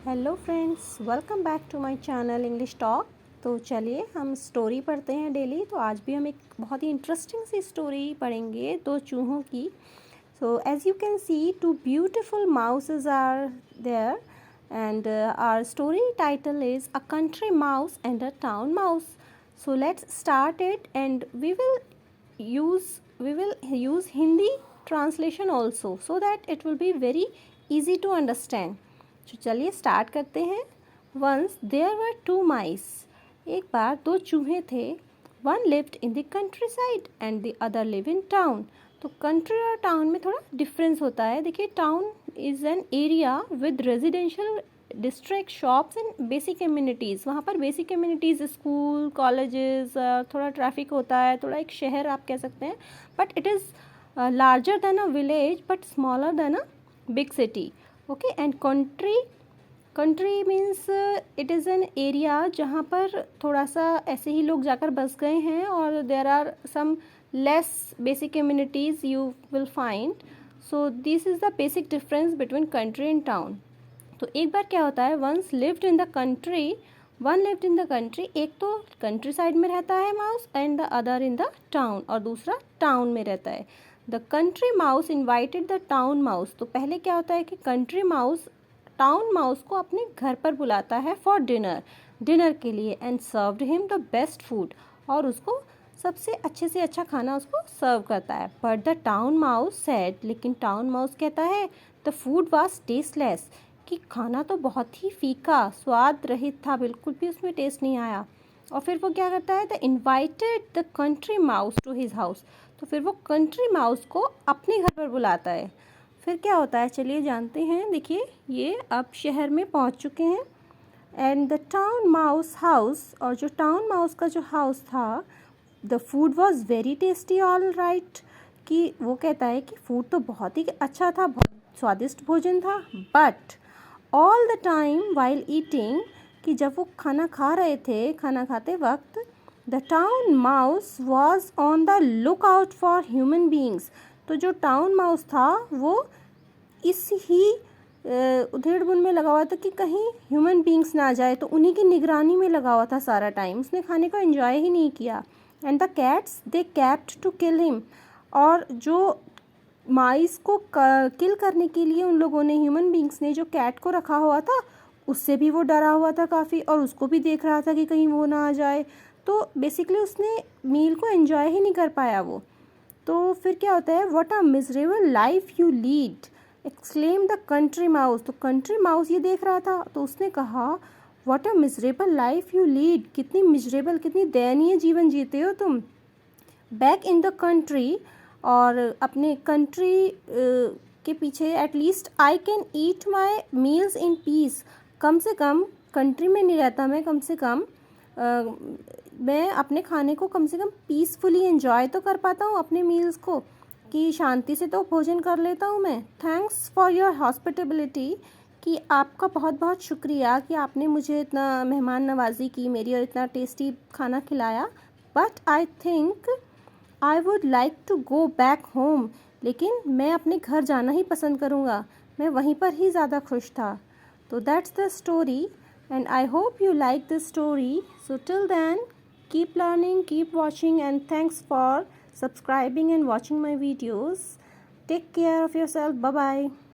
Hello friends, welcome back to my channel English talk. तो चलिए हम स्टोरी पढ़ते हैं डेली। तो आज भी हम एक बहुत ही इंटरेस्टिंग सी स्टोरी पढ़ेंगे, दो चूहों की। So as you can see, two beautiful mouses are there and our story title is a country mouse and a town mouse. So let's start it and we will use Hindi translation also so that it will be very easy to understand. तो चलिए start करते हैं। Once there were to mice. एक बार दो चूहे थे। One lived in the country side and the other live in town. तो country और टाउन में थोड़ा डिफरेंस होता है। देखिए, town is an area with residential district, shops and basic communities. वहाँ पर बेसिक कम्युनिटीज़, स्कूल, कॉलेजेस, थोड़ा ट्रैफिक होता है, थोड़ा एक शहर आप कह सकते हैं। But it is larger than a village but smaller than a big city. Okay, and country means it is an area जहाँ पर थोड़ा सा ऐसे ही लोग जाकर बस गए हैं और there are some less basic communities you will find. So this is the basic difference between country and town. तो एक बार क्या होता है, once lived in the country, one lived in the country. एक तो कंट्री साइड में रहता है mouse and the other in the town, और दूसरा टाउन में रहता है। The country mouse invited the town mouse. तो पहले क्या होता है कि कंट्री माउस टाउन माउस को अपने घर पर बुलाता है फॉर डिनर के लिए, and served him the best food, और उसको सबसे अच्छे से अच्छा खाना उसको सर्व करता है। But the town mouse said, लेकिन टाउन माउस कहता है द फूड वाज टेस्टलेस, कि खाना तो बहुत ही फीका, स्वाद रहित था, बिल्कुल भी उसमें टेस्ट नहीं आया। और फिर वो क्या करता है, the invited the country mouse to his house. तो फिर वो कंट्री माउस को अपने घर पर बुलाता है। फिर क्या होता है, चलिए जानते हैं। देखिए, ये अब शहर में पहुंच चुके हैं। And the town mouse house, और जो टाउन माउस का जो हाउस था, the food was very tasty all right, कि वो कहता है कि फूड तो बहुत ही अच्छा था, बहुत स्वादिष्ट भोजन था। But all the time while eating, कि जब वो खाना खा रहे थे, खाना खाते वक्त, the town mouse was on the look out for human beings. तो जो टाउन माउस था वो इस ही उधेड़-बुन में लगा हुआ था कि कहीं ह्यूमन बींग्स ना जाए, तो उन्हीं की निगरानी में लगा हुआ था सारा टाइम। उसने खाने को एंजॉय ही नहीं किया। And the cats they kept to kill him, और जो माइस को किल करने के लिए उन लोगों ने, ह्यूमन बींग्स ने, जो कैट को रखा हुआ था उससे भी वो डरा हुआ था काफ़ी, और उसको भी देख रहा था कि कहीं वो ना आ जाए। तो बेसिकली उसने मील को एंजॉय ही नहीं कर पाया वो। तो फिर क्या होता है, what a miserable life you lead, exclaim the country mouse. तो कंट्री माउस ये देख रहा था, तो उसने कहा, what a miserable life you lead, कितनी मिजरेबल, कितनी दयनीय जीवन जीते हो तुम। बैक इन द कंट्री, और अपने कंट्री के पीछे, at least I can eat my meals in peace, कम से कम कंट्री में नहीं रहता मैं, कम से कम मैं अपने खाने को कम से कम पीसफुली एंजॉय तो कर पाता हूँ अपने मील्स को, कि शांति से तो भोजन कर लेता हूँ मैं। थैंक्स फॉर योर हॉस्पिटेबिलिटी, कि आपका बहुत बहुत शुक्रिया कि आपने मुझे इतना मेहमान नवाजी की मेरी, और इतना टेस्टी खाना खिलाया। But I think I would like to go back home, लेकिन मैं अपने घर जाना ही पसंद करूँगा, मैं वहीं पर ही ज़्यादा खुश था। तो that's the story, and I hope you like this story. So till then, keep learning, keep watching, and thanks for subscribing and watching my videos. Take care of yourself. Bye bye.